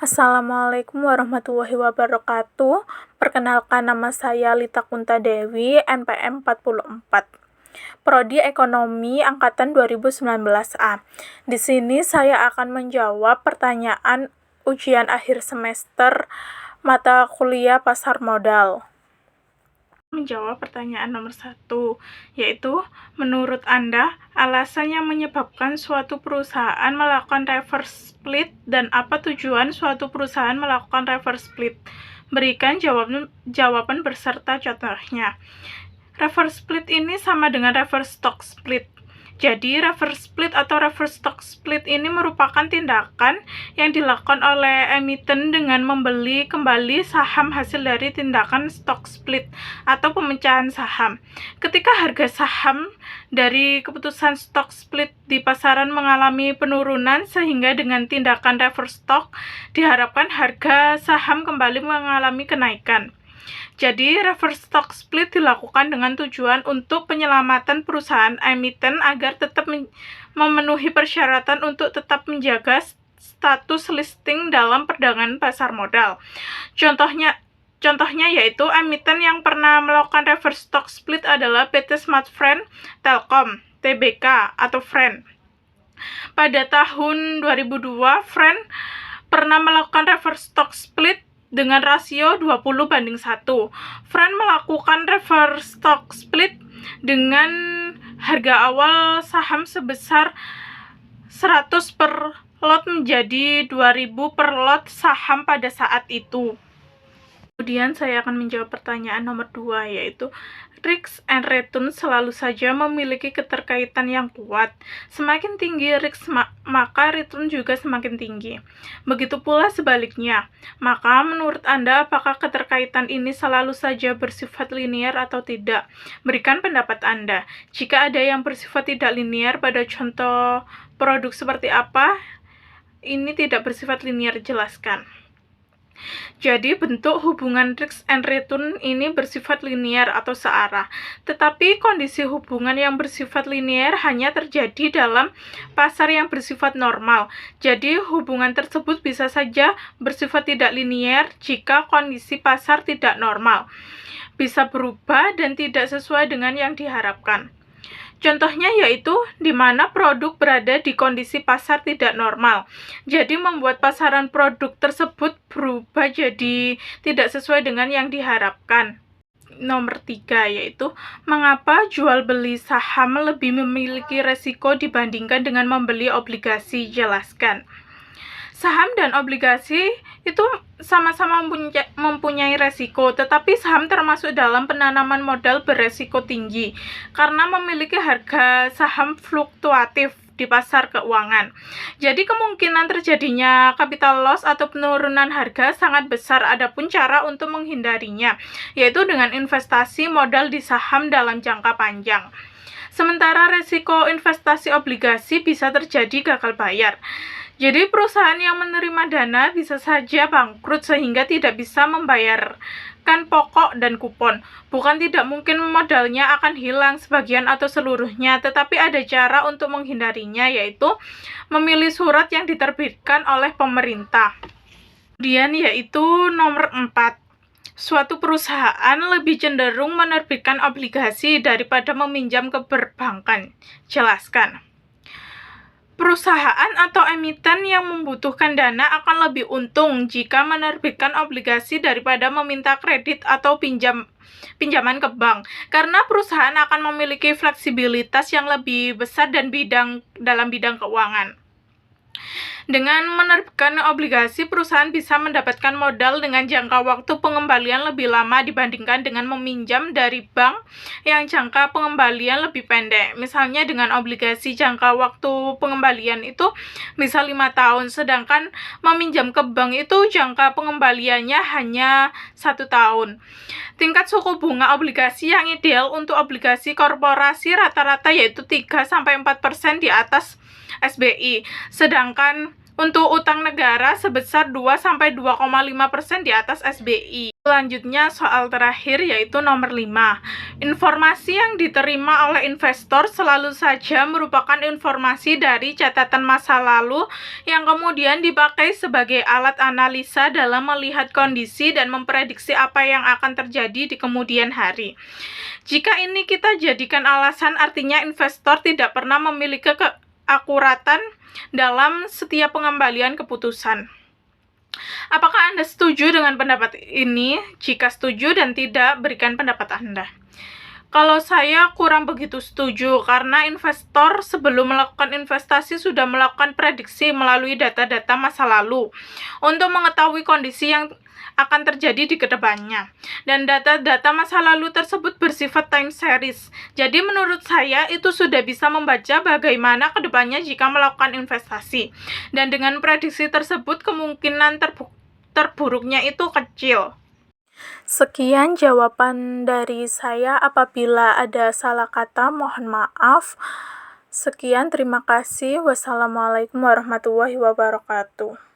Assalamualaikum warahmatullahi wabarakatuh. Perkenalkan, nama saya Lita Kunta Dewi, NPM 44. Prodi Ekonomi Angkatan 2019A. Di sini saya akan menjawab pertanyaan ujian akhir semester mata kuliah pasar modal. Menjawab pertanyaan nomor 1, yaitu menurut Anda, alasan yang menyebabkan suatu perusahaan melakukan reverse split dan apa tujuan suatu perusahaan melakukan reverse split? Berikan jawaban beserta contohnya. Reverse split ini sama dengan reverse stock split. Jadi, reverse split atau reverse stock split ini merupakan tindakan yang dilakukan oleh emiten dengan membeli kembali saham hasil dari tindakan stock split atau pemecahan saham. Ketika harga saham dari keputusan stock split di pasaran mengalami penurunan, sehingga dengan tindakan reverse stock diharapkan harga saham kembali mengalami kenaikan. Jadi, reverse stock split dilakukan dengan tujuan untuk penyelamatan perusahaan emiten agar tetap memenuhi persyaratan untuk tetap menjaga status listing dalam perdagangan pasar modal. Contohnya yaitu emiten yang pernah melakukan reverse stock split adalah PT Smartfren, Telkom, TBK, atau Fren. Pada tahun 2002, Fren pernah melakukan reverse stock split dengan rasio 20:1. Fren melakukan reverse stock split dengan harga awal saham sebesar 100 per lot menjadi 2.000 per lot saham pada saat itu. Kemudian saya akan menjawab pertanyaan nomor 2, yaitu risk and return selalu saja memiliki keterkaitan yang kuat. Semakin tinggi risk, maka return juga semakin tinggi. Begitu pula sebaliknya. Maka menurut Anda, apakah keterkaitan ini selalu saja bersifat linier atau tidak? Berikan pendapat Anda. Jika ada yang bersifat tidak linier, pada contoh produk seperti apa? Ini tidak bersifat linier, jelaskan. Jadi, bentuk hubungan risk and return ini bersifat linier atau searah. Tetapi kondisi hubungan yang bersifat linier hanya terjadi dalam pasar yang bersifat normal. Jadi, hubungan tersebut bisa saja bersifat tidak linier jika kondisi pasar tidak normal. Bisa berubah dan tidak sesuai dengan yang diharapkan. Contohnya yaitu di mana produk berada di kondisi pasar tidak normal. Jadi membuat pasaran produk tersebut berubah jadi tidak sesuai dengan yang diharapkan. Nomor 3, yaitu mengapa jual beli saham lebih memiliki resiko dibandingkan dengan membeli obligasi? Jelaskan. Saham dan obligasi itu sama-sama mempunyai resiko, tetapi saham termasuk dalam penanaman modal beresiko tinggi karena memiliki harga saham fluktuatif di pasar keuangan. Jadi kemungkinan terjadinya capital loss atau penurunan harga sangat besar. Adapun cara untuk menghindarinya yaitu dengan investasi modal di saham dalam jangka panjang. Sementara resiko investasi obligasi bisa terjadi gagal bayar. Jadi perusahaan yang menerima dana bisa saja bangkrut sehingga tidak bisa membayarkan pokok dan kupon. Bukan tidak mungkin modalnya akan hilang sebagian atau seluruhnya, tetapi ada cara untuk menghindarinya, yaitu memilih surat yang diterbitkan oleh pemerintah. Kemudian yaitu nomor 4. Suatu perusahaan lebih cenderung menerbitkan obligasi daripada meminjam ke perbankan. Jelaskan. Perusahaan atau emiten yang membutuhkan dana akan lebih untung jika menerbitkan obligasi daripada meminta kredit atau pinjaman ke bank, karena perusahaan akan memiliki fleksibilitas yang lebih besar dan dalam bidang keuangan. Dengan menerbitkan obligasi, perusahaan bisa mendapatkan modal dengan jangka waktu pengembalian lebih lama dibandingkan dengan meminjam dari bank yang jangka pengembalian lebih pendek. Misalnya dengan obligasi jangka waktu pengembalian itu bisa 5 tahun, sedangkan meminjam ke bank itu jangka pengembaliannya hanya 1 tahun. Tingkat suku bunga obligasi yang ideal untuk obligasi korporasi rata-rata yaitu 3-4% di atas SBI, sedangkan Untuk utang negara sebesar 2-2,5% di atas SBI. Selanjutnya soal terakhir yaitu nomor 5. Informasi yang diterima oleh investor selalu saja merupakan informasi dari catatan masa lalu yang kemudian dipakai sebagai alat analisa dalam melihat kondisi dan memprediksi apa yang akan terjadi di kemudian hari. Jika ini kita jadikan alasan, artinya investor tidak pernah memiliki keakuratan dalam setiap pengembalian keputusan. Apakah Anda setuju dengan pendapat ini? Jika setuju dan tidak, berikan pendapat Anda. Kalau saya kurang begitu setuju, karena investor sebelum melakukan investasi sudah melakukan prediksi melalui data-data masa lalu untuk mengetahui kondisi yang akan terjadi di kedepannya. Dan data-data masa lalu tersebut bersifat time series. Jadi menurut saya itu sudah bisa membaca bagaimana kedepannya jika melakukan investasi. Dan dengan prediksi tersebut kemungkinan terburuknya itu kecil. Sekian jawaban dari saya. Apabila ada salah kata, mohon maaf. Sekian, terima kasih. Wassalamualaikum warahmatullahi wabarakatuh.